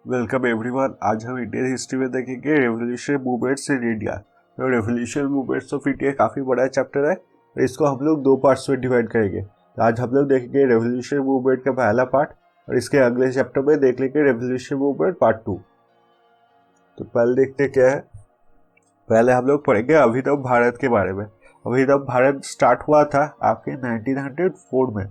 Welcome everyone. आज हम Indian history में देखेंगे रेवोल्यूशन मूवमेंट्स इन इंडिया। तो रेवोल्यूशन मूवमेंट्स ऑफ इंडिया काफ़ी बड़ा चैप्टर है, तो इसको हम लोग दो पार्ट्स में डिवाइड करेंगे। तो आज हम लोग देखेंगे रेवोल्यूशन मूवमेंट का पहला पार्ट और इसके अगले चैप्टर में देख लेंगे रेवोल्यूशन मूवमेंट पार्ट 2। तो पहले देखते क्या है। पहले हम लोग पढ़ेंगे अभिनव भारत के बारे में। अभिनव भारत स्टार्ट हुआ था आपके 1904 में।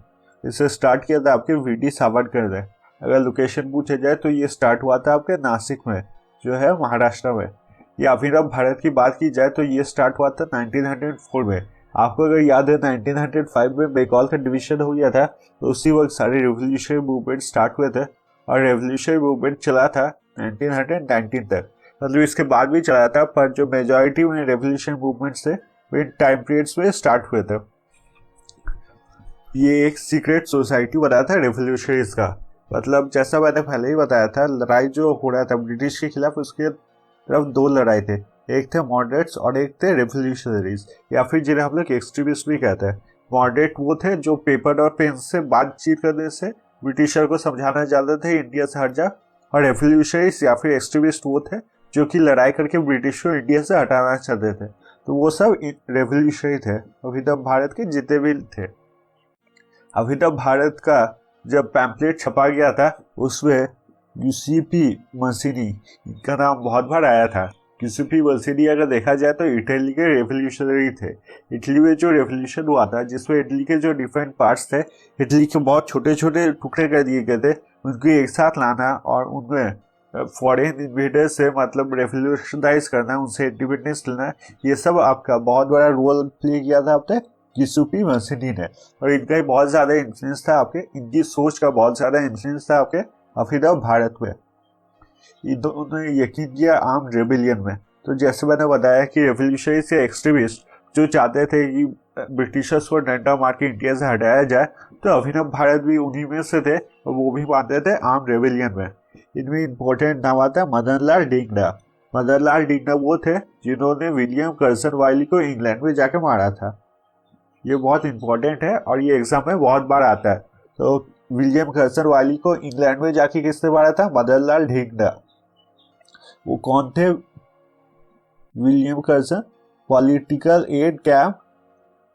इसे स्टार्ट किया था आपके वी.डी. सावरकर ने। अगर लोकेशन पूछे जाए तो ये स्टार्ट हुआ था आपके नासिक में, जो है महाराष्ट्र में। ये अभिनव भारत की बात की जाए तो ये स्टार्ट हुआ था 1904 में। आपको अगर याद है 1905 में बंगाल का डिवीजन हो गया था, तो उसी वक्त सारे रेवोल्यूशन मूवमेंट स्टार्ट हुए थे और रेवोल्यूशन मूवमेंट चला था 1919 तक। मतलब इसके बाद भी चला था, पर जो मेजॉरिटी में रेवोल्यूशन मूवमेंट्स थे वो इन टाइम पीरियड्स में स्टार्ट हुए थे। ये एक सीक्रेट सोसाइटी बना था रेवोल्यूशनरीज का। मतलब जैसा मैंने पहले ही बताया था, लड़ाई जो हो रहा था ब्रिटिश के खिलाफ, उसके तरफ दो लड़ाई थे। एक थे मॉडरेट्स और एक थे रेवोल्यूशनरीज, या फिर जिन्हें हम लोग एक्सट्रीमिस्ट भी कहते हैं। मॉडरेट वो थे जो पेपर और पेन से बातचीत करने से ब्रिटिशर को समझाना चाहते थे इंडिया से हट जा, और रेवोल्यूशनरीज या फिर एक्सट्रीमिस्ट वो थे जो कि लड़ाई करके ब्रिटिश को इंडिया से हटाना चाहते थे। तो वो सब रेवोल्यूशनरी थे, अभिनव भारत के जितने भी थे। अभिनव भारत का जब पैम्पलेट छपा गया था उसमें यूसीपी मसीनी, इनका नाम बहुत बार आया था। यूसीपी मसीनी अगर देखा जाए तो इटली के रेवोल्यूशनरी थे। इटली में जो रेवोल्यूशन हुआ था, जिसमें इटली के जो डिफरेंट पार्ट्स थे, इटली के बहुत छोटे छोटे टुकड़े कर दिए गए थे, उनको एक साथ लाना और उनमें फॉरेन इन्वेडर से मतलब रेवोल्यूशनाइज करना, उनसे इंडिपेंडेंस लेना, ये सब आपका बहुत बड़ा रोल प्ले किया था आपने यूसीपी मसीनी ने। और इनका बहुत ज़्यादा इन्फ्लुएंस था आपके, इनकी सोच का बहुत ज़्यादा इन्फ्लुएंस था आपके अभिनव भारत में। इन दोनों ने यकीन किया आर्म रेबिलियन में। तो जैसे मैंने बताया कि रेवोल्यूशनरी से एक्सट्रीमिस्ट जो चाहते थे कि ब्रिटिशर्स को डंडा मार के इंडिया से हटाया जाए, तो अभिनव भारत भी उन्हीं में से थे और वो भी मानते थे आर्म रेबिलियन में। इनमें इम्पोर्टेंट नाम आता है मदनलाल डिंगडा। मदनलाल डिंगडा वो थे जिन्होंने विलियम कर्सन वाइली को इंग्लैंड में जाके मारा था। ये बहुत इंपॉर्टेंट है और ये एग्जाम में बहुत बार आता है। तो विलियम कर्सन वाली को इंग्लैंड में जाके किसने मारा था? मदनलाल ढींगडा। वो कौन थे? William Curzon, political aide camp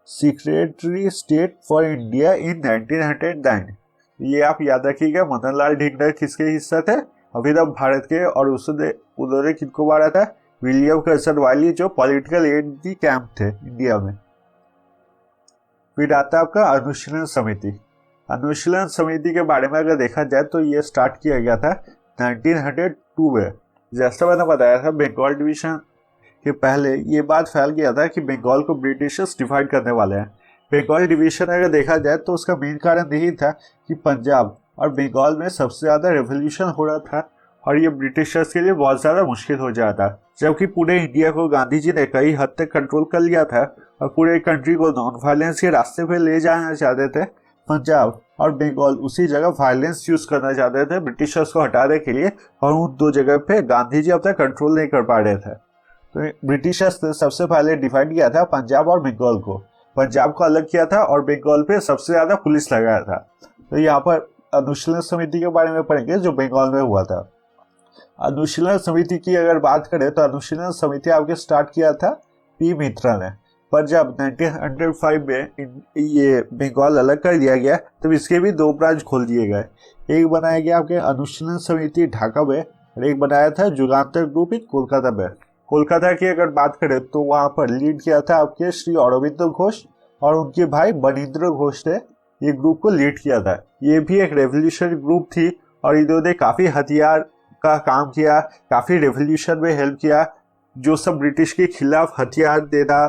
secretary state for India in 1909। ये आप याद रखिएगा। मदनलाल ढींगडा किसके हिस्सा थे? अभिनव भारत के। और उन्होंने किनको मारा था? विलियम कर्सन वाली, जो पॉलिटिकल एड की कैंप थे इंडिया में। फिर आता है आपका अनुशीलन समिति। अनुशीलन समिति के बारे में अगर देखा जाए तो ये स्टार्ट किया गया था 1902 में। जैसा मैंने बताया था, बंगाल डिवीजन के पहले ये बात फैल गया था कि बंगाल को ब्रिटिशर्स डिवाइड करने वाले हैं। बंगाल डिवीजन अगर देखा जाए तो उसका मेन कारण यही था कि पंजाब और बंगाल में सबसे ज़्यादा रेवोल्यूशन हो रहा था और ये ब्रिटिशर्स के लिए बहुत ज़्यादा मुश्किल हो जाता, जबकि पूरे इंडिया को गांधी जी ने कई हद तक कंट्रोल कर लिया था और पूरे कंट्री को नॉन वायलेंस के रास्ते पे ले जाना चाहते थे। पंजाब और बंगाल उसी जगह वायलेंस यूज करना चाहते थे ब्रिटिशर्स को हटाने के लिए, और उन दो जगह पे गांधी जी अपना कंट्रोल नहीं कर पा रहे थे। तो ब्रिटिशर्स ने सबसे पहले डिवाइड किया था पंजाब और बंगाल को। पंजाब को अलग किया था और बंगाल पे सबसे ज्यादा पुलिस लगाया था। तो यहाँ पर अनुशीलन समिति के बारे में पढ़ेंगे जो बंगाल में हुआ था। अनुशीलन समिति की अगर बात करें तो अनुशीलन समिति आपके स्टार्ट किया था पी मित्रा ने। पर जब 1905 में ये बंगाल अलग कर दिया गया, तब इसके भी दो ब्रांच खोल दिए गए। एक बनाया गया आपके अनुशीलन समिति ढाका में और एक बनाया था जुगांतर ग्रुप इन कोलकाता में। कोलकाता की अगर बात करें तो वहाँ पर लीड किया था आपके श्री अरविंदो घोष और उनके भाई बनिंद्र घोष ने ये ग्रुप को लीड किया था। ये भी एक रेवोल्यूशनरी ग्रुप थी और इन्होंने काफ़ी हथियार का काम किया, काफ़ी रेवोल्यूशन में हेल्प किया। जो सब ब्रिटिश के खिलाफ हथियार देना,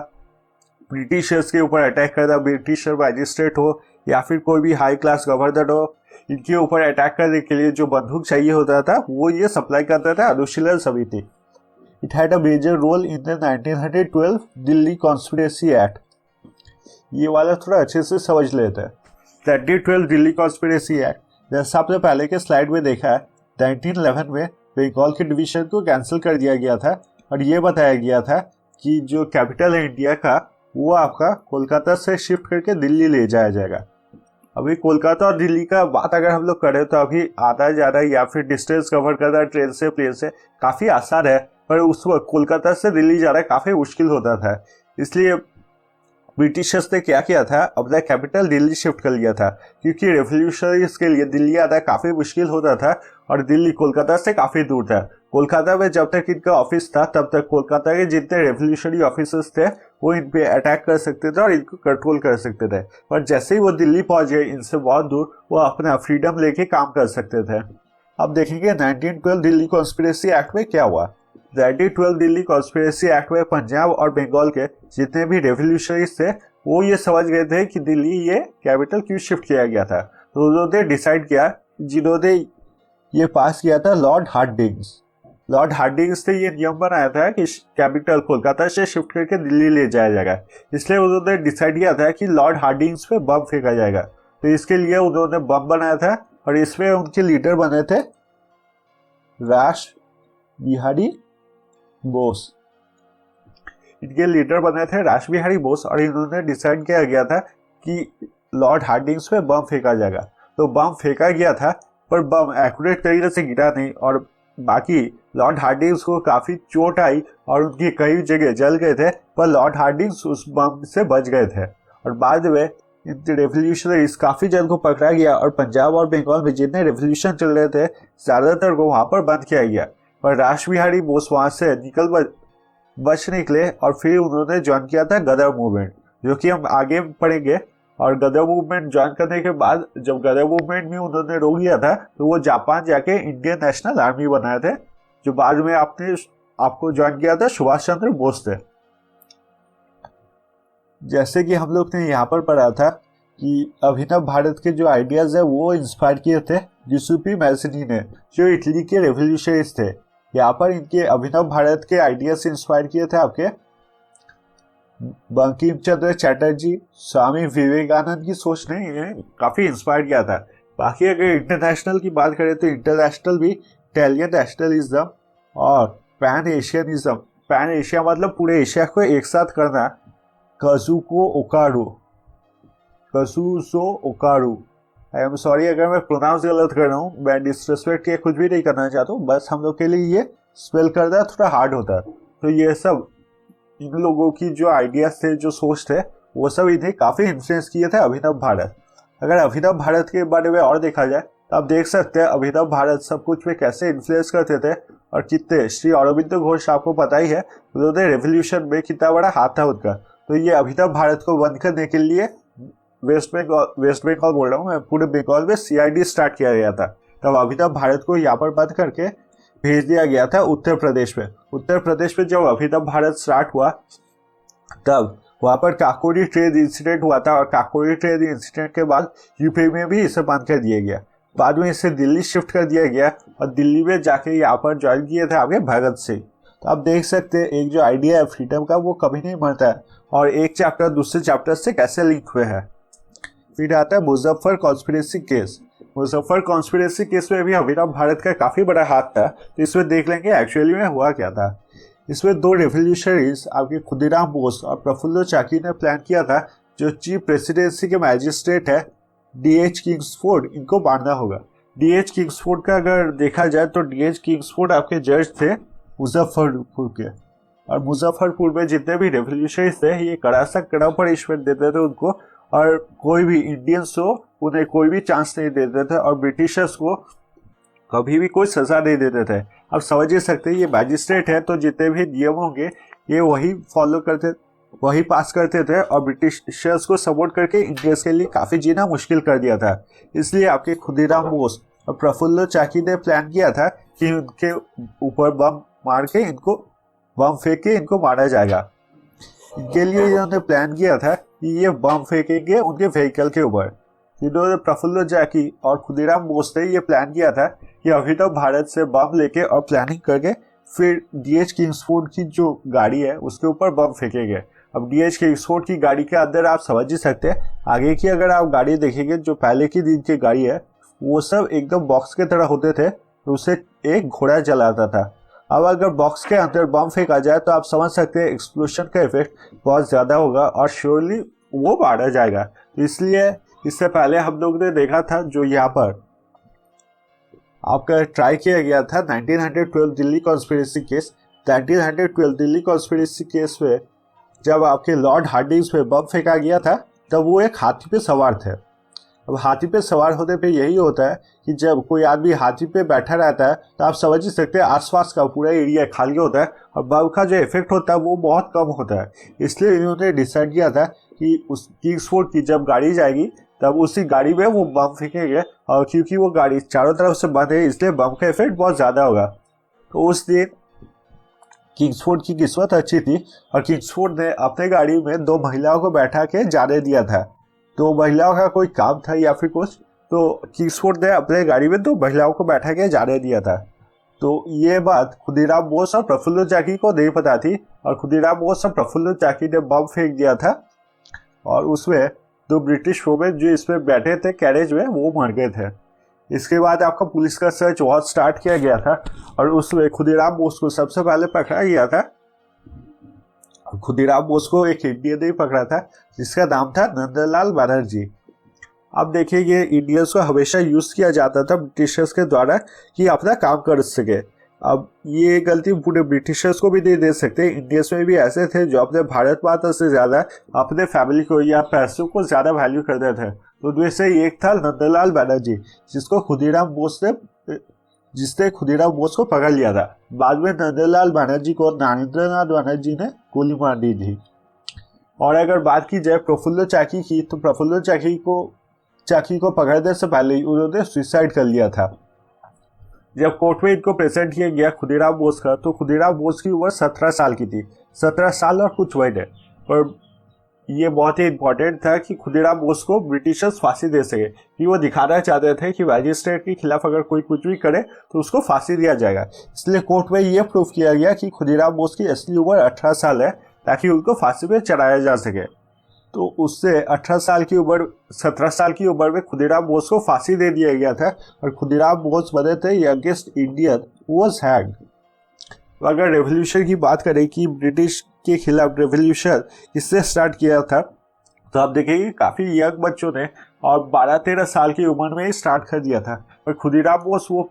ब्रिटिशर्स के ऊपर अटैक करना, ब्रिटिशर मैजिस्ट्रेट हो या फिर कोई भी हाई क्लास गवर्नर हो, इनके ऊपर अटैक करने के लिए जो बंदूक चाहिए होता था वो ये सप्लाई करता था Anushilan Samiti. It had a major role in the 1912 Delhi conspiracy act. ये वाला थोड़ा अच्छे से समझ लेते हैं। 1912 दिल्ली कॉन्स्पिरेसी एक्ट, जैसा आपने पहले के स्लाइड में देखा है, 1911 में बंगाल के डिवीजन को कैंसिल कर दिया गया था और ये बताया गया था कि जो कैपिटल है इंडिया का, वो आपका कोलकाता से शिफ्ट करके दिल्ली ले जाया जाएगा। अभी कोलकाता और दिल्ली का बात अगर हम लोग करें तो अभी आना जाना या फिर डिस्टेंस कवर करना ट्रेन से प्लेन से काफ़ी आसान है, पर उस वक्त कोलकाता से दिल्ली जाना काफ़ी मुश्किल होता था। इसलिए ब्रिटिशर्स ने क्या किया था, अपना कैपिटल दिल्ली शिफ्ट कर लिया था, क्योंकि रेवोल्यूशनरीज के लिए दिल्ली आना काफ़ी मुश्किल होता था और दिल्ली कोलकाता से काफ़ी दूर था। कोलकाता में जब तक इनका ऑफिस था तब तक कोलकाता के जितने रेवोल्यूशनरी ऑफिसर्स थे वो इन पे अटैक कर सकते थे और इनको कंट्रोल कर सकते थे, पर जैसे ही वो दिल्ली पहुंच गए इनसे बहुत दूर, वो अपना फ्रीडम लेके काम कर सकते थे। अब देखेंगे 1912 दिल्ली कॉन्स्पिरेसी एक्ट में क्या हुआ। 1912 दिल्ली कॉन्स्पिरेसी एक्ट में पंजाब और बंगाल के जितने भी रेवोल्यूशनरीज थे वो ये समझ गए थे कि दिल्ली ये कैपिटल क्यों शिफ्ट किया गया था, तो उन्होंने डिसाइड किया, जिन्होंने ये पास किया था लॉर्ड हार्डिंग्स। लॉर्ड हार्डिंग्स ने ये नियम बनाया था कि कैपिटल कोलकाता से शिफ्ट करके दिल्ली ले जाया जाएगा, इसलिए उन्होंने डिसाइड किया था कि लॉर्ड हार्डिंग्स पे बम फेंका जाएगा। तो इसके लिए उन्होंने बम बनाया था और इसमें उनके लीडर बने थे रास बिहारी बोस। इनके लीडर बने थे रास बिहारी बोस और इन्होंने डिसाइड किया गया था कि लॉर्ड हार्डिंग्स पे बम फेंका जाएगा। तो बम फेंका गया था पर बम एक्यूरेट तरीके से गिरा नहीं और बाकी लॉर्ड हार्डिंग्स को काफ़ी चोट आई और उनकी कई जगह जल गए थे, पर लॉर्ड हार्डिंग्स उस बम से बच गए थे। और बाद में इन रेवोल्यूशनरीज काफ़ी जन को पकड़ा गया और पंजाब और बंगाल में जितने रेवोल्यूशन चल रहे थे ज़्यादातर को वहाँ पर बंद किया गया, पर रास बिहारी बोस वहाँ से बच निकले और फिर उन्होंने ज्वाइन किया था गदर मूवमेंट, जो कि हम आगे पढ़ेंगे। और गदर मूवमेंट ज्वाइन करने के बाद जब गदर मूवमेंट में उन्होंने रोक लिया था तो वो जापान जाके इंडियन नेशनल आर्मी बनाए थे, जो बाद में आपको ज्वाइन किया था सुभाष चंद्र बोस थे। जैसे कि हम लोग ने यहाँ पर पढ़ा था कि अभिनव भारत के जो आइडियाज है वो इंस्पायर किए थे गिउसेप्पे मैज़नी ने, जो इटली के रेवोल्यूशनरीज थे। यहाँ पर इनके अभिनव भारत के आइडियाज इंस्पायर किए थे आपके बंकिम चंद्र चटर्जी, स्वामी विवेकानंद की सोच ने इन्हें काफ़ी इंस्पायर किया था। बाकी अगर इंटरनेशनल की बात करें तो इंटरनेशनल भी इटालियन नेशनलिज्म और पैन एशियनिज्म, पैन एशिया मतलब पूरे एशिया को एक साथ करना, काजुको ओकारू, आई एम सॉरी अगर मैं प्रोनाउंस गलत कर रहा हूँ, मैं डिसरिस्पेक्ट के कुछ भी नहीं करना चाहता हूँ, बस हम लोग के लिए ये स्पेल करना थोड़ा हार्ड होता है। तो ये सब इन लोगों की जो आइडियाज थे, जो सोच थे, वो सब इन्हें काफ़ी इन्फ्लुएंस किए थे अभिनव भारत। अगर अभिनव भारत के बारे में और देखा जाए तो आप देख सकते हैं अभिनव भारत सब कुछ में कैसे इन्फ्लुएंस करते थे और कितने, श्री अरबिंदो घोष आपको पता ही है, उन्होंने रेवोल्यूशन में कितना बड़ा हाथ था उनका। तो ये अभिनव भारत को बंद करने के लिए वेस्ट बंगाल बोल रहा हूँ मैं, पूरे बंगाल में CID स्टार्ट किया गया था। तब अभिनव भारत को यहाँ पर बंद करके भेज दिया गया था उत्तर प्रदेश में। उत्तर प्रदेश में जब अभिनव भारत स्टार्ट हुआ तब वहाँ पर काकोरी ट्रेन इंसिडेंट हुआ था और काकोरी ट्रेन इंसिडेंट के बाद यूपी में भी इसे बंद कर दिया गया। बाद में इसे दिल्ली शिफ्ट कर दिया गया और दिल्ली में जाके यहाँ पर ज्वाइन किए थे आपके भगत सिंह। तो आप देख सकते हैं एक जो आइडिया है फ्रीडम का वो कभी नहीं मरता है और एक चैप्टर दूसरे चैप्टर से कैसे लिंक हुए हैं। फिर आता है Muzaffar conspiracy case. Muzaffar conspiracy case में भी अभिनव भारत का काफ़ी बड़ा हाथ था, तो इसमें देख लेंगे एक्चुअली में हुआ क्या था। इसमें दो रेवोल्यूशनरीज आपके खुदीराम बोस और प्रफुल्ल चाकी ने प्लान किया था, जो चीफ प्रेसिडेंसी के मैजिस्ट्रेट है DH किंग्सफोर्ड, इनको मारना होगा। DH किंग्सफोर्ड का अगर देखा जाए तो DH किंग्सफोर्ड आपके जज थे मुजफ्फरपुर के, और मुजफ्फरपुर में जितने भी रेवोल्यूशनरीज थे ये कड़ा सा कड़ा पनिशमेंट देते थे उनको, और कोई भी इंडियंस हो उन्हें कोई भी चांस नहीं देते थे और ब्रिटिशर्स को कभी भी कोई सज़ा नहीं देते थे। अब समझ ही सकते हैं ये मैजिस्ट्रेट है तो जितने भी नियम होंगे ये वही फॉलो करते, वही पास करते थे और ब्रिटिशर्स को सपोर्ट करके इंडियंस के लिए काफ़ी जीना मुश्किल कर दिया था। इसलिए आपके खुदीराम बोस और प्रफुल्ल चाकी ने प्लान किया था कि उनके ऊपर बम मार के इनको बम फेंक के इनको मारा जाएगा। इनके लिए इन्होंने प्लान किया था कि ये बम फेंकेंगे उनके व्हीकल के ऊपर। इन्होंने प्रफुल्ल चाकी और खुदीराम बोस ने ये प्लान किया था कि अभिनव भारत से बम लेके और प्लानिंग करके फिर DH किंग्सफोर्ड की जो गाड़ी है उसके ऊपर बम फेंकेंगे। अब DH किंग्सफोर्ड की गाड़ी के अंदर आप समझ ही सकते हैं, आगे की अगर आप गाड़ी देखेंगे जो पहले की दिन की गाड़ी है वो सब एकदम बॉक्स के तरह होते थे, तो उसे एक घोड़ा चलाता था। अब अगर बॉक्स के अंदर बम फेंका जाए तो आप समझ सकते हैं एक्सप्लोशन का इफेक्ट बहुत ज़्यादा होगा और श्योरली वो मारा जाएगा। तो इसलिए इससे पहले हम लोग ने देखा था जो यहाँ पर आपका ट्राई किया गया था 1912 Delhi conspiracy case. 1912 Delhi conspiracy case में जब आपके लॉर्ड हार्डिंग्स पे बम फेंका गया था तब वो एक हाथी पे सवार थे। अब हाथी पे सवार होने पे यही होता है कि जब कोई आदमी हाथी पे बैठा रहता है तो आप समझ ही सकते हैं आसपास का पूरा एरिया खाली होता है और बम का जो इफेक्ट होता है वो बहुत कम होता है। इसलिए इन्होंने डिसाइड किया था कि उस किंग्सफोर्ड की जब गाड़ी जाएगी तब उसी गाड़ी में वो बम फेंकेंगे, और क्योंकि वो गाड़ी चारों तरफ से बंद है इसलिए बम का इफेक्ट बहुत ज़्यादा होगा। तो उस दिन किंग्सफोर्ड की किस्मत अच्छी थी और किंग्सफोर्ड ने अपने गाड़ी में 2 महिलाओं को बैठा के जाने दिया था। तो महिलाओं का कोई काम था या फिर कुछ, तो किंग्सफोर्ड ने अपने गाड़ी में 2 महिलाओं को बैठा के जाने दिया था। तो ये बात खुदीराम बोस और प्रफुल्ल चाकी को नहीं पता थी और खुदीराम बोस और प्रफुल्ल चाकी ने बम फेंक दिया था और उसमें 2 ब्रिटिश वोमेन जो इसमें बैठे थे कैरेज में वो मर गए थे। इसके बाद आपका पुलिस का सर्च बहुत स्टार्ट किया गया था और उसमें खुदीराम बोस को सबसे पहले पकड़ा गया था। खुदीराम बोस को एक इंडियन ने पकड़ा था जिसका नाम था नंदलाल बनर्जी। अब देखिए ये इंडियंस को हमेशा यूज किया जाता था ब्रिटिशर्स के द्वारा कि अपना काम कर सके। अब ये गलती पूरे ब्रिटिशर्स को भी नहीं दे सकते, इंडियंस में भी ऐसे थे जो अपने भारत माता से ज़्यादा अपने फैमिली को या पैसों को ज़्यादा वैल्यू करते थे। तो उनमें से एक था नंदलाल बनर्जी जिसने खुदीराम बोस को पकड़ लिया था। बाद में नंदलाल बनर्जी को नारेंद्रनाथ बनर्जी ने गोली मार दी थी। और अगर बात की जाए प्रफुल्ल चाकी की तो प्रफुल्ल चाकी को पकड़ने से पहले ही उन्होंने सुसाइड कर लिया था। जब कोर्ट में इनको प्रेजेंट किया गया खुदीराम बोस का तो खुदीराम बोस की उम्र 17 साल की थी, 17 साल और कुछ महीने। और ये बहुत ही इंपॉर्टेंट था कि खुदीराम बोस को ब्रिटिशर्स फांसी दे सके, कि वो दिखाना चाहते थे कि मैजिस्ट्रेट के खिलाफ अगर कोई कुछ भी करे तो उसको फांसी दिया जाएगा। इसलिए कोर्ट में ये प्रूफ किया गया कि खुदीराम बोस की असली उम्र 18 साल है ताकि उनको फांसी पे चढ़ाया जा सके। तो उससे 17 साल की उम्र में खुदीराम बोस को फांसी दे दिया गया था और खुदीराम बोस बने थे youngest Indian who was hanged. अगर रेवोल्यूशन की बात करें कि ब्रिटिश के खिलाफ रेवोल्यूशन किससे स्टार्ट किया था तो आप देखेंगे काफ़ी यंग बच्चों ने और 12-13 साल की उम्र में ही स्टार्ट कर दिया था। और खुदीराम बोस वो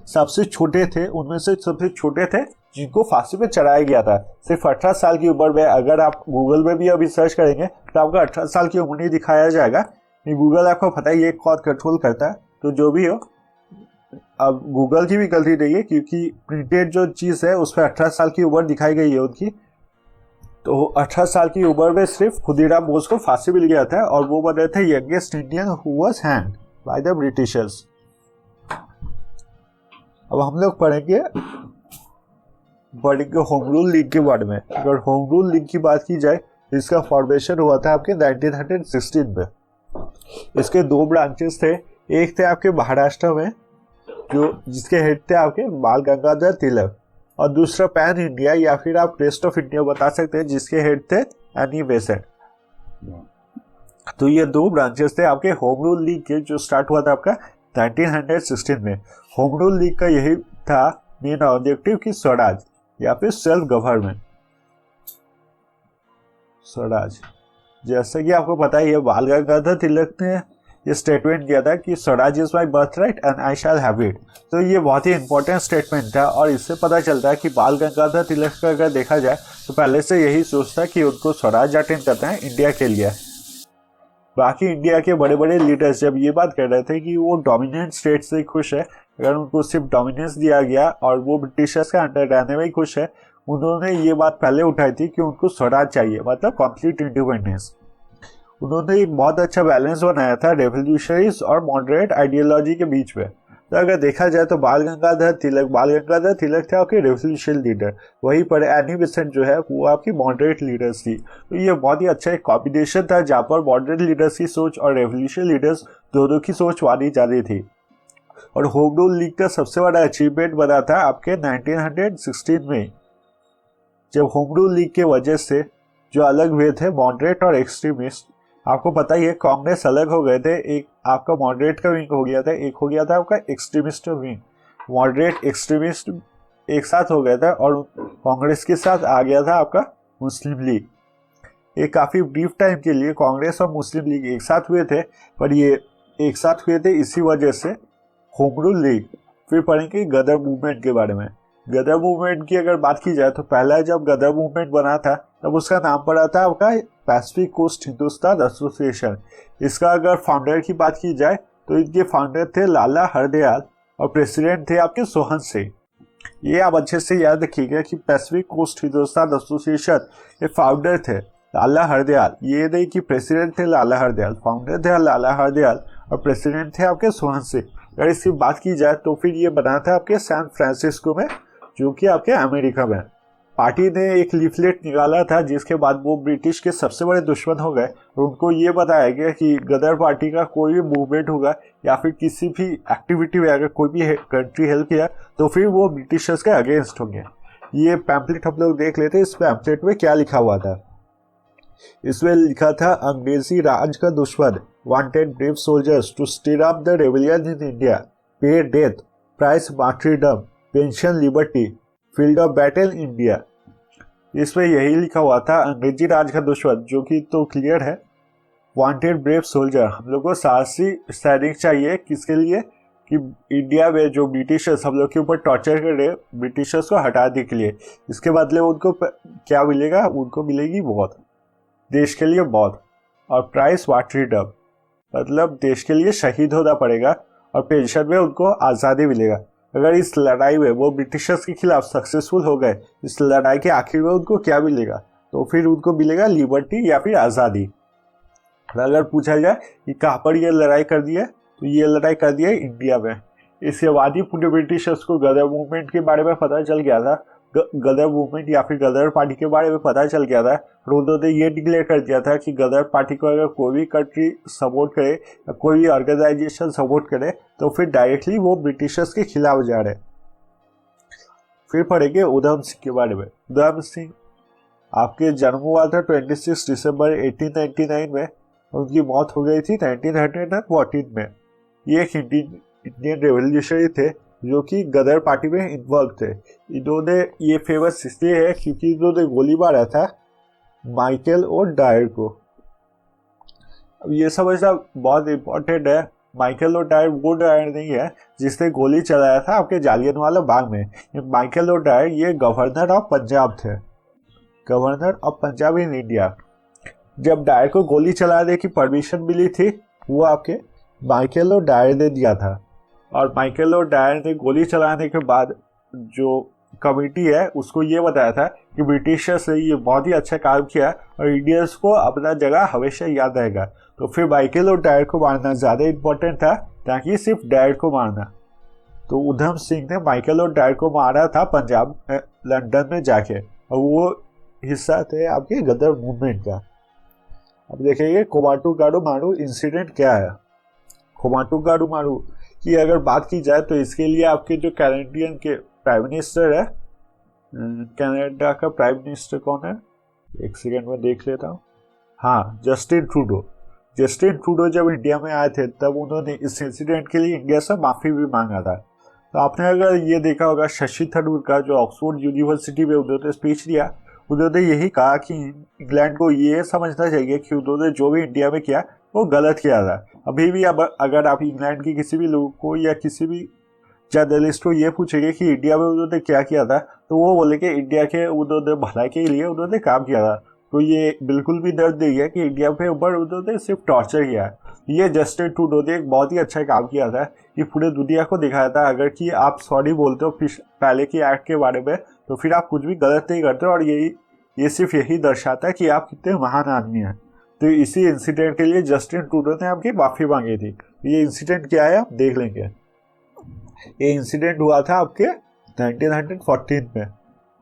सबसे छोटे थे, उनमें से सबसे छोटे थे जिनको फांसी पे चढ़ाया गया था। सिर्फ 18 साल की उम्र में, अगर आप गूगल में भी अभी सर्च करेंगे तो आपको 18 साल की उम्र नहीं दिखाया जाएगा। गूगल आपको पता ही ये कौन कंट्रोल करता है। तो जो भी हो, अब गूगल की भी गलती नहीं है क्योंकि प्रिंटेड जो चीज़ है उस पर 18 साल की उम्र दिखाई गई है उनकी। तो 18 साल की उम्र में सिर्फ खुदीराम बोस को फांसी मिल गया था और वो बने थे youngest Indian who was hanged by the Britishers. अब हम लोग पढ़ेंगे होम रूल लीग के बारे में। अगर होम रूल लीग की बात की जाए इसका फॉर्मेशन हुआ था आपके 1916 में। इसके 2 ब्रांचेस थे। एक थे आपके महाराष्ट्र में जिसके हेड थे आपके बाल गंगाधर तिलक, और दूसरा पैन इंडिया या फिर आप रेस्ट ऑफ इंडिया बता सकते हैं जिसके हेड थे एनी बेसेंट। तो ये 2 ब्रांचेस थे आपके होम रूल लीग के जो स्टार्ट हुआ था आपका 1916 में। होम रूल लीग का यही था मेन ऑब्जेक्टिव कि स्वराज या फिर सेल्फ गवर्नमेंट। स्वराज, जैसे कि आपको पता ही है बाल गंगाधर तिलक ने ये स्टेटमेंट दिया था कि Swaraj is my birth right and I shall have it. तो ये बहुत ही इंपॉर्टेंट स्टेटमेंट था और इससे पता चलता है कि बाल गंगाधर तिलक का अगर देखा जाए तो पहले से यही सोचता कि उनको स्वराज अटेंड करना है इंडिया के लिए। बाकी इंडिया के बड़े बड़े लीडर्स जब ये बात कर रहे थे कि वो डोमिनेंट स्टेट से खुश है, अगर उनको सिर्फ डोमिनेंस दिया गया और वो ब्रिटिशर्स का अंडर रहने में ही खुश है, उन्होंने ये बात पहले उठाई थी कि उनको स्वराज चाहिए, मतलब कंप्लीट इंडिपेंडेंस। उन्होंने एक बहुत अच्छा बैलेंस बनाया था रेवोल्यूशनरीज और मॉडरेट आइडियोलॉजी के बीच में। तो अगर देखा जाए तो बाल गंगाधर तिलक थे आपके रेवोल्यूशन लीडर, वहीं पर एनी बेसेंट जो है वो आपकी मॉडरेट लीडर्स थी। तो ये बहुत ही अच्छा एक कॉम्बिनेशन था जहाँ पर मॉडरेट लीडर्स की सोच और रेवोल्यूशन लीडर्स दोनों की सोच मानी जा रही थी। और होम रूल लीग का सबसे बड़ा अचीवमेंट बना था आपके 1916 में, जब होम रूल लीग के वजह से जो अलग हुए थे मॉडरेट और एक्सट्रीमिस्ट। आपको पता ही है कांग्रेस अलग हो गए थे, एक आपका मॉडरेट का विंग हो गया था, एक हो गया था आपका एक्सट्रीमिस्ट विंग। मॉडरेट एक्सट्रीमिस्ट एक साथ हो गया था और कांग्रेस के साथ आ गया था आपका मुस्लिम लीग। ये काफ़ी ब्रीफ टाइम के लिए कांग्रेस और मुस्लिम लीग एक साथ हुए थे, पर ये एक साथ हुए थे इसी वजह से होम रूल लीग। फिर पढ़ेंगे गदर मूवमेंट के बारे में। गदर मूवमेंट की अगर बात की जाए तो पहला जब गदर मूवमेंट बना था तब उसका नाम पड़ा था आपका पैसिफिक कोस्ट हिंदुस्तान एसोसिएशन। इसका अगर फाउंडर की बात की जाए तो इनके फाउंडर थे लाला हरदयाल और प्रेसिडेंट थे आपके सोहन सिंह। ये आप अच्छे से याद रखिएगा कि पैसिफिक कोस्ट हिंदुस्तान एसोसिएशन के फाउंडर थे लाला हरदयाल, ये नहीं कि प्रेसिडेंट थे लाला हरदयाल। फाउंडर थे लाला हरदयाल और प्रेसिडेंट थे आपके सोहन सिंह। अगर इसकी बात की जाए तो फिर ये बना था आपके सैन फ्रांसिस्को में, जो कि आपके अमेरिका में। पार्टी ने एक लीफलेट निकाला था जिसके बाद वो ब्रिटिश के सबसे बड़े दुश्मन हो गए और उनको ये बताया गया कि गदर पार्टी का कोई भी मूवमेंट होगा या फिर किसी भी एक्टिविटी में अगर कोई भी कंट्री हेल्प किया तो फिर वो ब्रिटिशर्स के अगेंस्ट होंगे। ये पैम्पलेट हम लोग देख लेते हैं। इस पैम्पलेट में क्या लिखा हुआ था। इसमें लिखा था अंग्रेजी राज का दुश्मन wanted brave soldiers to stir up the rebellion in India, pay death, price martyrdom, pension liberty, field of battle India. इसमें यही लिखा हुआ था अंग्रेजी राज का दुश्मन, जो कि तो क्लियर है। वांटेड ब्रेव सोल्जर, हम लोग को साहसी सैनिक चाहिए। किसके लिए? कि इंडिया में जो ब्रिटिशर्स हम लोग के ऊपर टॉर्चर कर रहे ब्रिटिशर्स को हटाने के लिए। इसके बदले उनको क्या मिलेगा? उनको मिलेगी मौत, देश के लिए मौत। और प्राइस मार्टिरडम मतलब देश के लिए शहीद होना पड़ेगा और पेंशन में उनको आज़ादी मिलेगा। अगर इस लड़ाई में वो ब्रिटिशर्स के खिलाफ सक्सेसफुल हो गए, इस लड़ाई के आखिर में उनको क्या मिलेगा? तो फिर उनको मिलेगा लिबर्टी या फिर आज़ादी। अगर पूछा जाए कि कहाँ पर ये लड़ाई कर दी है, तो ये लड़ाई कर दी है इंडिया में। इसके बाद ही पूरे ब्रिटिशर्स को गदर मूवमेंट के बारे में पता चल गया था, गदर मूवमेंट या फिर गदर पार्टी के बारे में पता चल गया था। और उन्होंने ये डिक्लेयर कर दिया था कि गदर पार्टी को अगर कोई भी कंट्री सपोर्ट करे या कोई भी ऑर्गेनाइजेशन सपोर्ट करे तो फिर डायरेक्टली वो ब्रिटिशर्स के खिलाफ जा रहे। फिर पढ़ेंगे उधम सिंह के बारे में। उधम सिंह आपके जन्म हुआ था 26 दिसंबर 1899 में, उनकी मौत हो गई थी 1914 में। ये एक इंडियन रेवोल्यूशनरी थे जो कि गदर पार्टी में इन्वॉल्व थे। इन्होंने ये फेमस इसलिए है क्योंकि इन्होंने गोली मारा था माइकल और डायर को। अब ये समझना बहुत इम्पोर्टेंट है, माइकल और डायर वो डायर नहीं है जिसने गोली चलाया था आपके जालियनवाला बाग में। माइकल और डायर ये गवर्नर ऑफ पंजाब थे, governor of Punjab in India. जब डायर को गोली चलाने की परमिशन मिली थी वो आपके माइकल और डायर ने दिया था। और माइकल और डायर ने गोली चलाने के बाद जो कमेटी है उसको ये बताया था कि ब्रिटिशर्स ने ये बहुत ही अच्छा काम किया और इंडियंस को अपना जगह हमेशा याद रहेगा। तो फिर माइकल और डायर को मारना ज़्यादा इम्पोर्टेंट था ताकि सिर्फ डायर को मारना। तो उधम सिंह ने माइकल और डायर को मारा था पंजाब लंदन में जाके, और वो हिस्सा थे आपके गदर मूवमेंट का। अब देखेंगे कोमाटू मारू इंसिडेंट क्या है। कोमाटू मारू की अगर बात की जाए तो इसके लिए आपके जो कैनेडियन के प्राइम मिनिस्टर है, कनाडा का प्राइम मिनिस्टर कौन है, एक सेकेंड में देख लेता हूँ। हाँ, जस्टिन ट्रूडो। जस्टिन ट्रूडो जब इंडिया में आए थे तब उन्होंने इस इंसिडेंट के लिए इंडिया से माफ़ी भी मांगा था। तो आपने अगर ये देखा होगा शशि थरूर का जो ऑक्सफोर्ड यूनिवर्सिटी में उन्होंने स्पीच दिया, उन्होंने यही कहा कि इंग्लैंड को ये समझना चाहिए कि उन्होंने जो भी इंडिया में किया वो गलत किया था। अभी भी अब अगर आप इंग्लैंड के किसी भी लोग को या किसी भी जर्नलिस्ट को ये पूछेंगे कि इंडिया में उन्होंने क्या किया था, तो वो बोलेंगे इंडिया के उन्होंने भलाई के लिए उन्होंने काम किया था। तो ये बिल्कुल भी दर्द नहीं है कि इंडिया के ऊपर उन्होंने सिर्फ टॉर्चर किया है। ये जस्टिन ट्रूडो ने एक बहुत ही अच्छा काम किया था कि पूरे दुनिया को दिखाया था अगर कि आप सॉरी बोलते हो पहले के एक्ट के बारे में तो फिर आप कुछ भी गलत नहीं करते, और ये सिर्फ यही दर्शाता है कि आप कितने महान आदमी हैं। तो इसी इंसिडेंट के लिए जस्टिन ट्रूडो ने आपकी माफ़ी मांगी थी। ये इंसिडेंट क्या है आप देख लेंगे। ये इंसिडेंट हुआ था आपके 1914 में।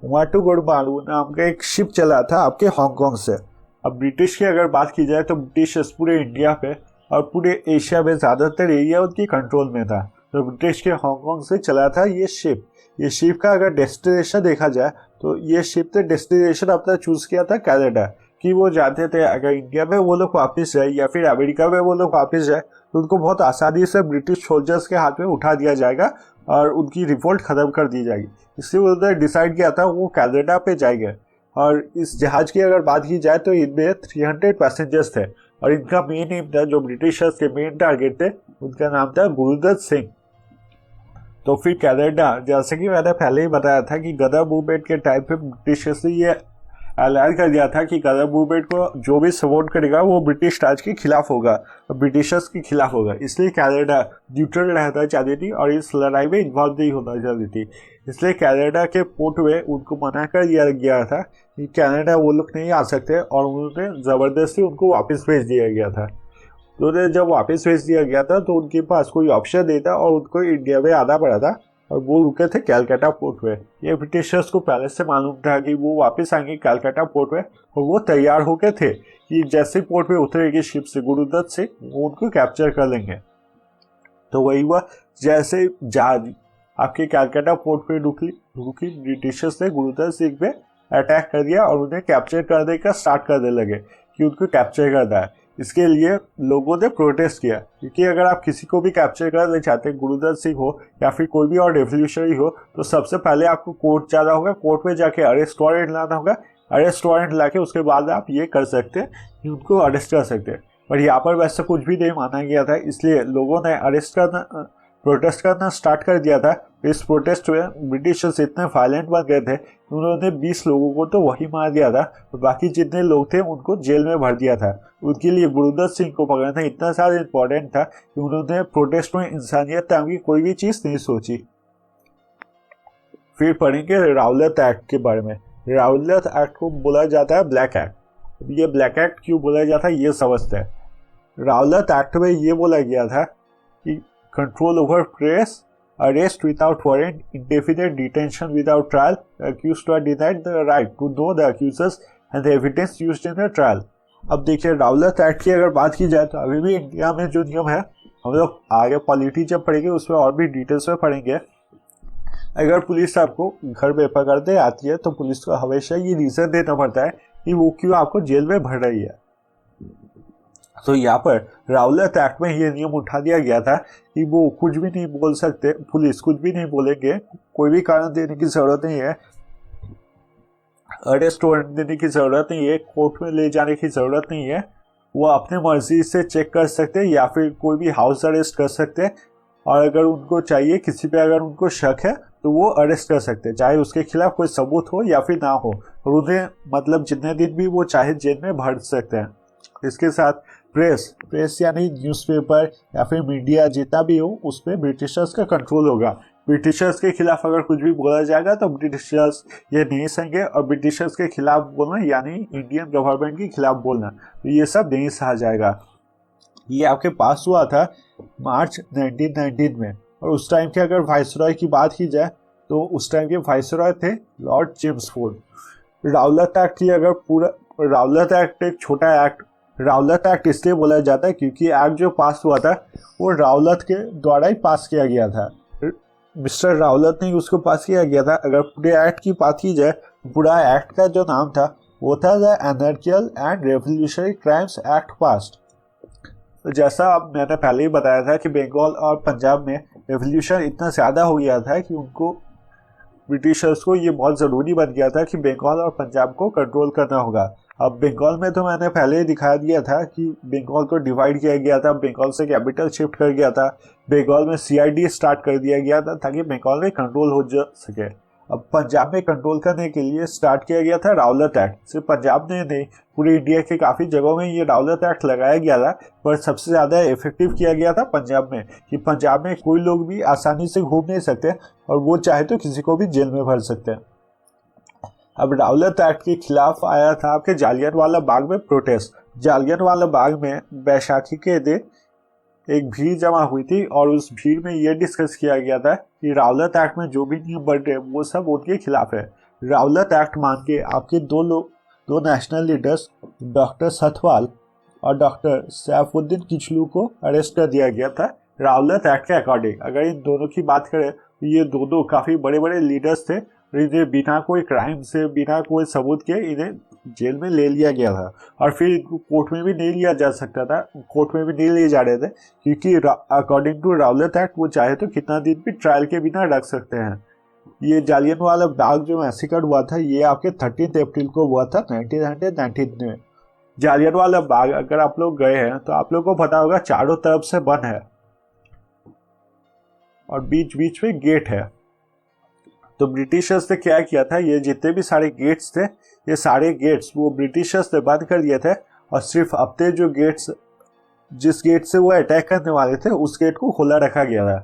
कोमाटू मारू नाम का एक शिप चला था आपके हांगकांग से। अब ब्रिटिश की अगर बात की जाए तो ब्रिटिश पूरे इंडिया पे और पूरे एशिया में ज़्यादातर एरिया उनकी कंट्रोल में था। तो ब्रिटिश के हांगकांग से चला था ये शिप। ये शिप का अगर डेस्टिनेशन देखा जाए तो ये शिप ने डेस्टिनेशन अपना चूज़ किया था कनाडा, कि वो जानते थे अगर इंडिया में वो लोग वापस जाए या फिर अमेरिका में वो लोग वापस जाए तो उनको बहुत आसानी से ब्रिटिश सोल्जर्स के हाथ में उठा दिया जाएगा और उनकी रिवोल्ट ख़त्म कर दी जाएगी। इसलिए उन्होंने डिसाइड किया था वो कनाडा पे जाएंगे। और इस जहाज की अगर बात की जाए तो इनमें 300 पैसेंजर्स थे और इनका मेन एम था, जो ब्रिटिशर्स के मेन टारगेट थे, उनका नाम था गुरुदत्त सिंह। तो फिर कनाडा, जैसे कि मैंने पहले ही बताया था कि गदर मूवमेंट के टाइम पे ब्रिटिशर्स ने ये ऐलान कर दिया था कि गदर मूवमेंट को जो भी सपोर्ट करेगा वो ब्रिटिश राज के खिलाफ होगा और ब्रिटिशर्स के खिलाफ होगा। इसलिए कनाडा न्यूट्रल रहना चाहती थी और इस लड़ाई में इन्वॉल्व नहीं होना चाहती थी। इसलिए कनाडा के पोर्ट में उनको मना कर दिया गया था कि कनाडा वो लोग नहीं आ सकते और उन्होंने ज़बरदस्ती उनको वापस भेज दिया गया था। तो उन्हें जब वापस भेज दिया गया था तो उनके पास कोई ऑप्शन नहीं था और उनको इंडिया में आना पड़ा था और वो रुके थे कैलकाटा पोर्ट में। ये ब्रिटिशर्स को पहले से मालूम था कि वो वापस आएंगे कैलकाटा पोर्ट में और वो तैयार होके थे कि जैसे पोर्ट में उतरेगी शिप से गुरुदत्त से वो उनको कैप्चर कर लेंगे। तो वही हुआ, जैसे जहाज आपके कैलकाटा पोर्ट पे रुकी ब्रिटिशर्स ने गुरुदत्त सिंह पे अटैक कर दिया और उन्हें कैप्चर करने का स्टार्ट करने लगे कि उनको कैप्चर करना है। इसके लिए लोगों ने प्रोटेस्ट किया, क्योंकि अगर आप किसी को भी कैप्चर करना चाहते हैं, गुरुदत्त सिंह हो या फिर कोई भी और रेवोल्यूशनरी हो, तो सबसे पहले आपको कोर्ट जाना होगा, कोर्ट में जाके अरेस्ट वारंट लाना होगा। अरेस्ट वारंट लाके उसके बाद आप ये कर सकते हैं कि उनको अरेस्ट कर सकते हैं। पर यहाँ पर वैसे कुछ भी नहीं माना गया था, इसलिए लोगों ने प्रोटेस्ट करना स्टार्ट कर दिया था। इस प्रोटेस्ट में ब्रिटिशर्स इतने वायलेंट बन गए थे कि उन्होंने 20 लोगों को तो वही मार दिया था और बाकी जितने लोग थे उनको जेल में भर दिया था। उनके लिए गुरुदत्त सिंह को पकड़ना इतना ज़्यादा इम्पोर्टेंट था कि उन्होंने प्रोटेस्ट में इंसानियत नाम की कोई भी चीज़ नहीं सोची। फिर पढ़ेंगे राउलत एक्ट के बारे में। राउलत एक्ट को बोला जाता है ब्लैक एक्ट। ये ब्लैक एक्ट क्यों बोला जाता है ये समझते हैं। राउलत एक्ट में ये बोला गया था कि control over press, arrest without warrant, indefinite detention without trial, accused are denied the right to know the accusers and the evidence used in the trial। अब देखिए, राउलत एक्ट की अगर बात की जाए तो अभी भी इंडिया में जो नियम है, हम लोग आगे पॉलिटी जब पढ़ेंगे उसमें और भी डिटेल्स में पढ़ेंगे। अगर पुलिस आपको घर में पकड़ते आती है तो पुलिस को हमेशा ये रीज़न देना पड़ता है कि वो क्यों आपको जेल में भर रही है। तो यहाँ पर राउलत एक्ट में ये नियम उठा दिया गया था कि वो कुछ भी नहीं बोल सकते, पुलिस कुछ भी नहीं बोलेंगे, कोई भी कारण देने की जरूरत नहीं है, अरेस्ट वारंट देने की जरूरत नहीं है, कोर्ट में ले जाने की जरूरत नहीं है। वो अपने मर्जी से चेक कर सकते हैं या फिर कोई भी हाउस अरेस्ट कर सकते हैं और अगर उनको चाहिए, किसी पे अगर उनको शक है तो वो अरेस्ट कर सकते हैं, चाहे उसके खिलाफ कोई सबूत हो या फिर ना हो, और उन्हें मतलब जितने दिन भी वो चाहे जेल में भर सकते हैं। इसके साथ प्रेस यानी न्यूज़पेपर या फिर मीडिया जितना भी हो उस पर ब्रिटिशर्स का कंट्रोल होगा। ब्रिटिशर्स के खिलाफ अगर कुछ भी बोला जाएगा तो ब्रिटिशर्स ये नहीं सहेंगे और ब्रिटिशर्स के खिलाफ बोलना यानी इंडियन गवर्नमेंट के खिलाफ बोलना, तो ये सब नहीं सहा जाएगा। ये आपके पास हुआ था मार्च 1919 में और उस टाइम के अगर वाइसरॉय की बात की जाए तो उस टाइम के वाइसरॉय थे लॉर्ड चेम्सफोर्ड। राउलत एक्ट की अगर पूरा, राउलत एक्ट एक छोटा एक्ट, राउलत एक्ट इसलिए बोला जाता है क्योंकि एक्ट जो पास हुआ था वो राउलत के द्वारा ही पास किया गया था। मिस्टर राउलत ने उसको पास किया गया था। अगर पूरे एक्ट की बात की जाए तो पूरा एक्ट का जो नाम था वो था the anarchical and revolutionary crimes act passed. तो जैसा अब मैंने पहले ही बताया था कि बंगाल और पंजाब में रेवोल्यूशन इतना ज़्यादा हो गया था कि उनको, ब्रिटिशर्स को ये बहुत ज़रूरी बन गया था कि बंगाल और पंजाब को कंट्रोल करना होगा। अब बंगाल में तो मैंने पहले ही दिखा दिया था कि बंगाल को डिवाइड किया गया था, बंगाल से कैपिटल शिफ्ट कर गया था, बंगाल में सीआईडी स्टार्ट कर दिया गया था ताकि बंगाल में कंट्रोल हो जा सके। अब पंजाब में कंट्रोल करने के लिए स्टार्ट किया गया था राउलत एक्ट। सिर्फ पंजाब में नहीं, पूरे इंडिया के काफ़ी जगहों में ये राउलत एक्ट लगाया गया था, पर सबसे ज़्यादा इफेक्टिव किया गया था पंजाब में, कि पंजाब में कोई लोग भी आसानी से घूम नहीं सकते और वो चाहे तो किसी को भी जेल में भर सकते हैं। अब राउलत एक्ट के खिलाफ आया था आपके जालियनवाला बाग में प्रोटेस्ट। जालियनवाला बाग में बैसाखी के दिन एक भीड़ जमा हुई थी और उस भीड़ में ये डिस्कस किया गया था कि राउलत एक्ट में जो भी नियम बन रहे वो सब उनके खिलाफ है। राउलत एक्ट मान के आपके दो नेशनल लीडर्स डॉक्टर सतपाल और डॉक्टर सैफुद्दीन किचलू को अरेस्ट कर दिया गया था राउलत एक्ट के अकॉर्डिंग। अगर इन दोनों की बात करें तो ये दो काफ़ी बड़े बड़े लीडर्स थे, इन्हें बिना कोई क्राइम से, बिना कोई सबूत के इन्हें जेल में ले लिया गया था और फिर इनको कोर्ट में भी नहीं लिया जा सकता था, कोर्ट में भी नहीं ले जा रहे थे क्योंकि अकॉर्डिंग टू राउलत एक्ट वो चाहे तो कितना दिन भी ट्रायल के बिना रख सकते हैं। ये जालियनवाला बाग जो मैसेकर हुआ था ये आपके 13 अप्रैल को हुआ था 1919 में। जालियनवाला बाग अगर आप लोग गए हैं तो आप लोग को पता होगा चारों तरफ से बंद है और बीच बीच में गेट है। तो ब्रिटिशर्स ने क्या किया था, ये जितने भी सारे गेट्स थे ये सारे गेट्स वो ब्रिटिशर्स ने बंद कर दिए थे और सिर्फ अपने जो गेट्स जिस गेट से वो अटैक करने वाले थे उस गेट को खुला रखा गया था।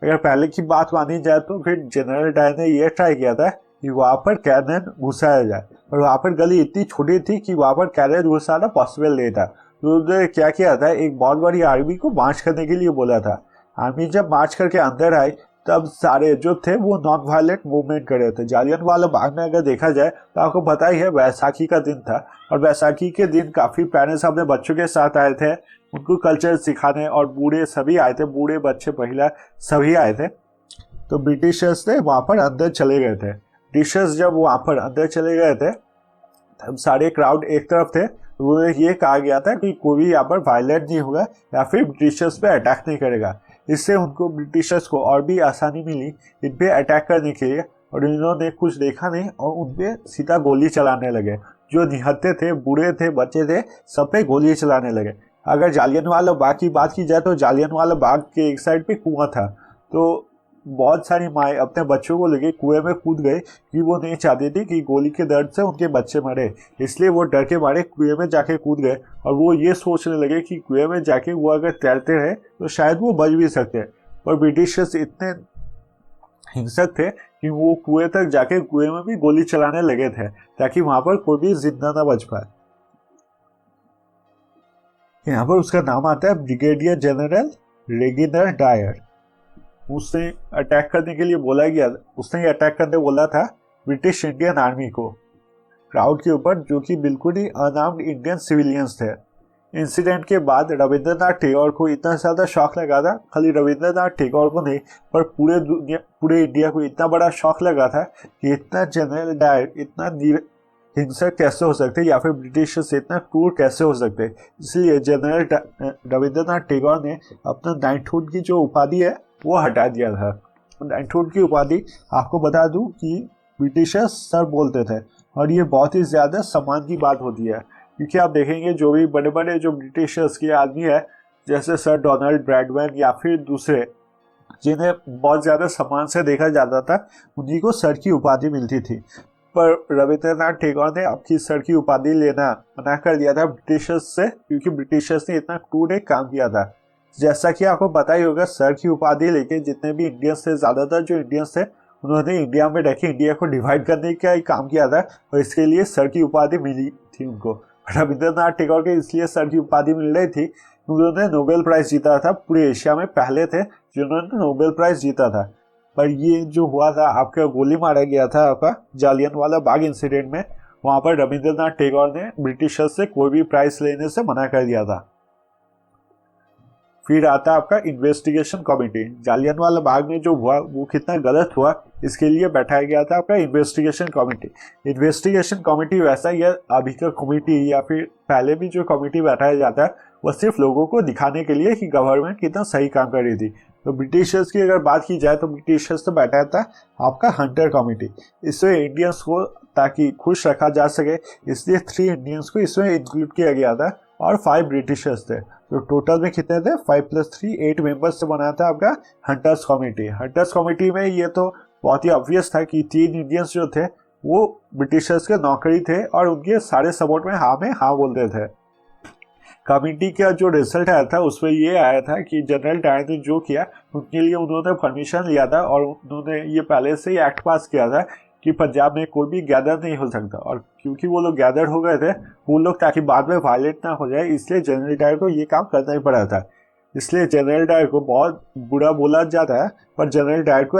अगर पहले की बात मानी जाए तो फिर जनरल डायर ने यह ट्राई किया था कि वहां पर कैनन घुसाया जाए, और वहां पर गली इतनी छोटी थी कि वहां पर कैनन घुसाना पॉसिबल नहीं था। तो उन्होंने क्या किया था, एक बहुत बड़ी आर्मी को मार्च करने के लिए बोला था। आर्मी जब मार्च करके अंदर आई तब सारे जो थे वो नॉन वायलेंट मूवमेंट कर रहे थे। जालियनवाला बाग में अगर देखा जाए तो आपको पता ही है वैसाखी का दिन था, और वैसाखी के दिन काफी पेरेंट्स अपने बच्चों के साथ आए थे उनको कल्चर सिखाने, और बूढ़े सभी आए थे, बूढ़े बच्चे महिला सभी आए थे। तो ब्रिटिशर्स ने वहां पर अंदर चले गए थे। ब्रिटिशर्स जब वहां पर अंदर चले गए थे तब सारे क्राउड एक तरफ थे। उन्हें ये कहा गया था कि कोई यहाँ पर वायलेंट नहीं होगा या फिर ब्रिटिशर्स पे अटैक नहीं करेगा। इससे उनको ब्रिटिशर्स को और भी आसानी मिली इन पे अटैक करने के लिए, और इन्होंने कुछ देखा नहीं और उन पे सीधा गोली चलाने लगे। जो निहत्थे थे, बूढ़े थे, बच्चे थे, सब पे गोली चलाने लगे। अगर जालियनवाला बाग की बात की जाए तो जालियनवाला बाग के एक साइड पे कुआं था, तो बहुत सारी माएँ अपने बच्चों को लेके कुएं में कूद गए कि वो नहीं चाहती थी कि गोली के दर्द से उनके बच्चे मरे, इसलिए वो डर के मारे कुएं में जाके कूद गए। और वो ये सोचने लगे कि कुएं में जाके वो अगर तैरते रहे तो शायद वो बच भी सकते हैं। पर ब्रिटिशर्स इतने हिंसक थे कि वो कुएं तक जाके कुएं में भी गोली चलाने लगे थे ताकि वहां पर कोई भी जिंदा ना बच पाए। यहाँ पर उसका नाम आता है ब्रिगेडियर जनरल रेगिनर डायर। उसने अटैक करने के लिए बोला गया, उसने अटैक करने बोला था ब्रिटिश इंडियन आर्मी को क्राउड के ऊपर, जो कि बिल्कुल ही अनआर्म्ड इंडियन सिविलियंस थे। इंसिडेंट के बाद रविंद्रनाथ टैगोर को इतना ज़्यादा शॉक लगा था, खाली रविंद्रनाथ टैगोर को नहीं पर पूरे इंडिया को इतना बड़ा शॉक लगा था कि इतना जनरल डायर इतना हिंसक कैसे हो सकते या फिर ब्रिटिश से इतना क्रूर कैसे हो सकते। इसलिए जनरल रविंद्रनाथ टैगोर ने अपना नाइटहुड की जो उपाधि है वो हटा दिया था। नाइटहुड की उपाधि आपको बता दूं कि ब्रिटिशर्स सर बोलते थे, और ये बहुत ही ज़्यादा सम्मान की बात होती है, क्योंकि आप देखेंगे जो भी बड़े बड़े जो ब्रिटिशर्स के आदमी है जैसे सर डोनाल्ड ब्रैडमैन या फिर दूसरे जिन्हें बहुत ज़्यादा सम्मान से देखा जाता था, उन्हीं को सर की उपाधि मिलती थी। पर रविंद्रनाथ टैगोर ने आपकी सर की उपाधि लेना मना कर दिया था ब्रिटिशर्स से, क्योंकि ब्रिटिशर्स ने इतना क्रूर एक काम किया था। जैसा कि आपको पता ही होगा, सर की उपाधि लेके जितने भी इंडियंस थे, ज़्यादातर जो इंडियंस थे उन्होंने इंडिया में रखे इंडिया को डिवाइड करने का ही काम किया था, और इसके लिए सर की उपाधि मिली थी उनको। रविंद्रनाथ टैगोर के इसलिए सर की उपाधि मिल रही थी, उन्होंने नोबेल प्राइज़ जीता था, पूरे एशिया में पहले थे जिन्होंने नोबेल प्राइज़ जीता था। पर ये जो हुआ था, आपका गोली मारा गया था आपका जालियनवाला बाग इंसिडेंट में, वहाँ पर रविंद्रनाथ टैगोर ने ब्रिटिशर्स से कोई भी प्राइज लेने से मना कर दिया था। फिर आता आपका इन्वेस्टिगेशन कमेटी। जालियनवाला बाग में जो हुआ वो कितना गलत हुआ इसके लिए बैठाया गया था आपका इन्वेस्टिगेशन कमेटी। इन्वेस्टिगेशन कमेटी वैसा ही है अभी का कमेटी या फिर पहले भी जो कमेटी बैठाया जाता है वो सिर्फ लोगों को दिखाने के लिए कि गवर्नमेंट कितना सही काम कर रही थी। तो ब्रिटिशर्स की अगर बात की जाए तो ब्रिटिशर्स तो बैठाया था आपका हंटर कमेटी। इसमें इंडियंस को ताकि खुश रखा जा सके इसलिए 3 इंडियंस को इसमें इंक्लूड किया गया था और 5 ब्रिटिशर्स थे। तो टोटल में कितने थे, 5 + 3 8 मेंबर्स से बना था आपका हंटर्स कमेटी। हंटर्स कमेटी में ये तो बहुत ही ऑब्वियस था कि 3 इंडियंस जो थे वो ब्रिटिशर्स के नौकरी थे और उनके सारे सपोर्ट में हाँ बोलते थे। कमेटी का जो रिजल्ट आया था उसमें ये आया था कि जनरल डायर ने जो किया उनके लिए उन्होंने परमिशन लिया था और उन्होंने ये पहले से ही एक्ट पास किया था कि पंजाब में कोई भी गैदर नहीं हो सकता। और क्योंकि वो लोग गैदर हो गए थे वो लोग ताकि बाद में वायलेट ना हो जाए इसलिए जनरल डायर को ये काम करना ही पड़ा था। इसलिए जनरल डायर को बहुत बुरा बोला जाता है पर जनरल डायर को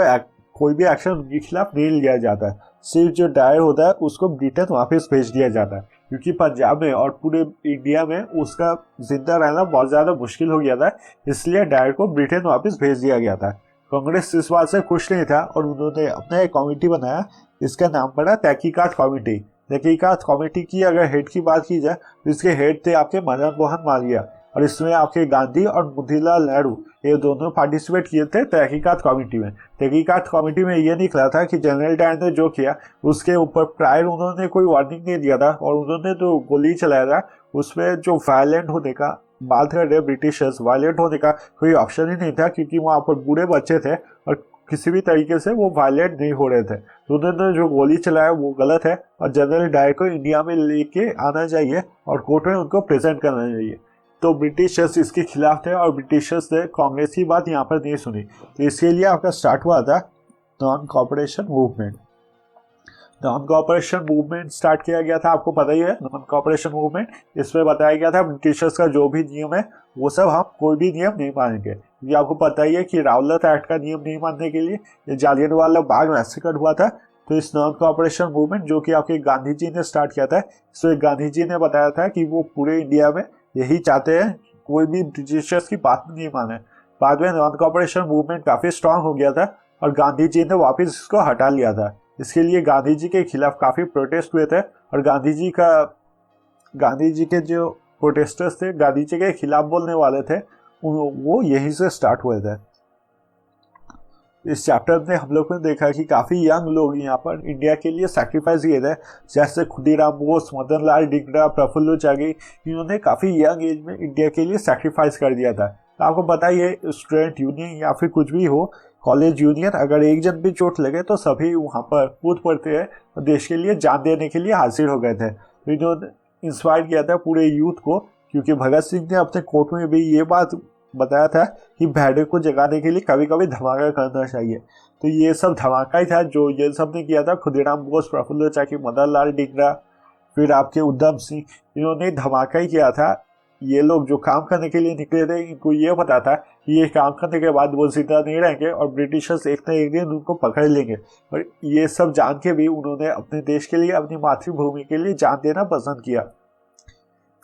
कोई भी एक्शन उनके खिलाफ नहीं लिया जाता। सिर्फ जो डायर होता है उसको ब्रिटेन वापस भेज दिया जाता है क्योंकि पंजाब में और पूरे इंडिया में उसका जिंदा रहना बहुत ज़्यादा मुश्किल हो गया था, इसलिए डायर को ब्रिटेन वापस भेज दिया गया था। कांग्रेस इस बात से खुश नहीं था और उन्होंने अपना एक कमेटी बनाया, इसका नाम पड़ा तहकीकात कमेटी। तहकीकात कमेटी की अगर हेड की बात की जाए तो इसके हेड थे आपके मदन मोहन मालवीय। और इसमें आपके गांधी और मोतीलाल नेहरू ये दोनों पार्टिसिपेट किए थे तहकीकात कमेटी में। तहकीकात कमेटी में ये निकला था कि जनरल डायर ने जो किया उसके ऊपर प्रायर उन्होंने कोई वार्निंग नहीं दिया था, और उन्होंने जो गोली चलाया था उसमें जो वायलेंट होने का बात कर रहे ब्रिटिशर्स, वायलेंट होने का कोई ऑप्शन ही नहीं था, क्योंकि वहाँ पर बूढ़े बच्चे थे और किसी भी तरीके से वो वायलेंट नहीं हो रहे थे। तो उन्होंने जो गोली चलाया वो गलत है और जनरल डायर को इंडिया में लेके आना चाहिए और कोर्ट में उनको प्रेजेंट करना चाहिए। तो ब्रिटिशर्स इसके खिलाफ थे और ब्रिटिशर्स ने कांग्रेस की बात यहाँ पर नहीं सुनी। तो इसके लिए आपका स्टार्ट हुआ था non cooperation movement. Non cooperation movement start किया गया था, आपको पता ही है नॉन कॉपरेशन मूवमेंट। इसमें बताया गया था ब्रिटिशर्स का जो भी नियम है वो सब हम कोई भी नियम नहीं मानेंगे। ये आपको पता ही है कि रावलत एक्ट का नियम नहीं मानने के लिए ये जालियनवाला बाग मैसेकर हुआ था। तो इस नॉन कॉपरेशन मूवमेंट जो कि आपके गांधी जी ने स्टार्ट किया था, इसमें गांधी जी ने बताया था कि वो पूरे इंडिया में यही चाहते हैं, कोई भी ब्रिटिशर्स की बात नहीं माने। बाद में नॉन कॉपरेशन मूवमेंट काफ़ी स्ट्रांग हो गया था और गांधी जी ने वापस इसको हटा लिया था। इसके लिए गांधी जी के खिलाफ काफ़ी प्रोटेस्ट हुए थे और गांधी जी के जो प्रोटेस्टर्स थे, गांधी जी के खिलाफ बोलने वाले थे, वो यहीं से स्टार्ट हुए थे। इस चैप्टर में हम लोग ने देखा कि काफ़ी यंग लोग यहाँ पर इंडिया के लिए सैक्रिफाइस किए थे, जैसे खुदीराम बोस, मदन लाल डिंगरा, प्रफुल्ल चाकी। इन्होंने काफ़ी यंग एज में इंडिया के लिए सैक्रिफाइस कर दिया था। तो आपको पता ही है स्टूडेंट यूनियन या फिर कुछ भी हो, कॉलेज यूनियन, अगर एक जन भी चोट लगे तो सभी वहाँ पर कूद पड़ते हैं और देश के लिए जान देने के लिए हाजिर हो गए थे। तो इन्होंने इंस्पायर किया था पूरे यूथ को, क्योंकि भगत सिंह ने अपने कोर्ट में भी ये बात बताया था कि भेड़ों को जगाने के लिए कभी कभी धमाका करना चाहिए। तो ये सब धमाका ही था जो ये सब ने किया था। खुदीराम बोस, प्रफुल्ल चाकी, मदन लाल डिंगरा, फिर आपके उधम सिंह, इन्होंने धमाका ही किया था। ये लोग जो काम करने के लिए निकले थे, इनको ये पता था कि ये काम करने के बाद वो जिंदा नहीं रहेंगे और ब्रिटिशर्स एक न एक दिन उनको पकड़ लेंगे। और ये सब जान के भी उन्होंने अपने देश के लिए, अपनी मातृभूमि के लिए जान देना पसंद किया।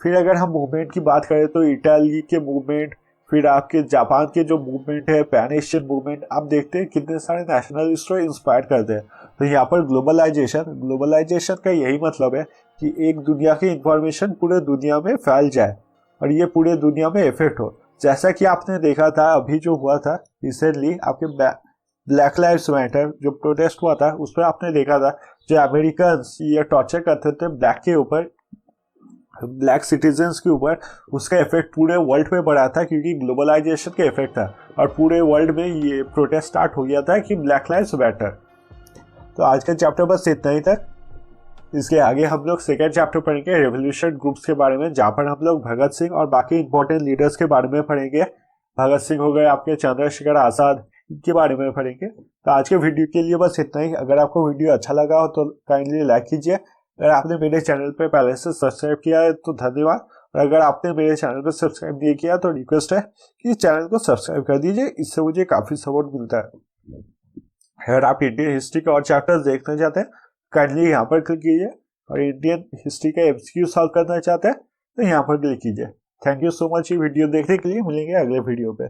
फिर अगर हम मूवमेंट की बात करें तो इटाली के मूवमेंट, फिर आपके जापान के जो मूवमेंट है पैन एशियन मूवमेंट, आप देखते हैं कितने सारे नेशनलिस्ट को इंस्पायर करते हैं। तो यहाँ पर ग्लोबलाइजेशन का यही मतलब है कि एक दुनिया की इंफॉर्मेशन पूरे दुनिया में फैल जाए और ये पूरे दुनिया में इफेक्ट हो। जैसा कि आपने देखा था अभी जो हुआ था रिसेंटली, आपके ब्लैक लाइव्स मैटर जो प्रोटेस्ट हुआ था, उस पर आपने देखा था जो अमेरिकन ये टॉर्चर करते थे ब्लैक के ऊपर, ब्लैक सिटीजन्स के ऊपर, उसका इफेक्ट पूरे वर्ल्ड पे पड़ा था क्योंकि ग्लोबलाइजेशन का इफेक्ट था और पूरे वर्ल्ड में ये प्रोटेस्ट स्टार्ट हो गया था कि ब्लैक लाइव्स मैटर। तो आज का चैप्टर बस इतना ही तक। इसके आगे हम लोग सेकेंड चैप्टर पढ़ेंगे रेवोल्यूशन ग्रुप्स के बारे में, जहाँ पर हम लोग भगत सिंह और बाकी इंपॉर्टेंट लीडर्स के बारे में पढ़ेंगे। भगत सिंह हो गए, आपके चंद्रशेखर आज़ाद, इनके बारे में पढ़ेंगे। तो आज के वीडियो के लिए बस इतना ही। अगर आपको वीडियो अच्छा लगा हो तो काइंडली लाइक कीजिए। अगर आपने मेरे चैनल पर पहले से सब्सक्राइब किया है तो धन्यवाद, और अगर आपने मेरे चैनल पर सब्सक्राइब नहीं किया तो रिक्वेस्ट है कि चैनल को सब्सक्राइब कर दीजिए, इससे मुझे काफ़ी सपोर्ट मिलता है। अगर आप इंडियन हिस्ट्री के और चैप्टर्स देखना चाहते हैं काइंडली यहाँ पर क्लिक कीजिए, और इंडियन हिस्ट्री का एमसीक्यू सॉल्व करना चाहते हैं तो यहाँ पर क्लिक कीजिए। थैंक यू सो मच ये वीडियो देखने के लिए। मिलेंगे अगले वीडियो पे।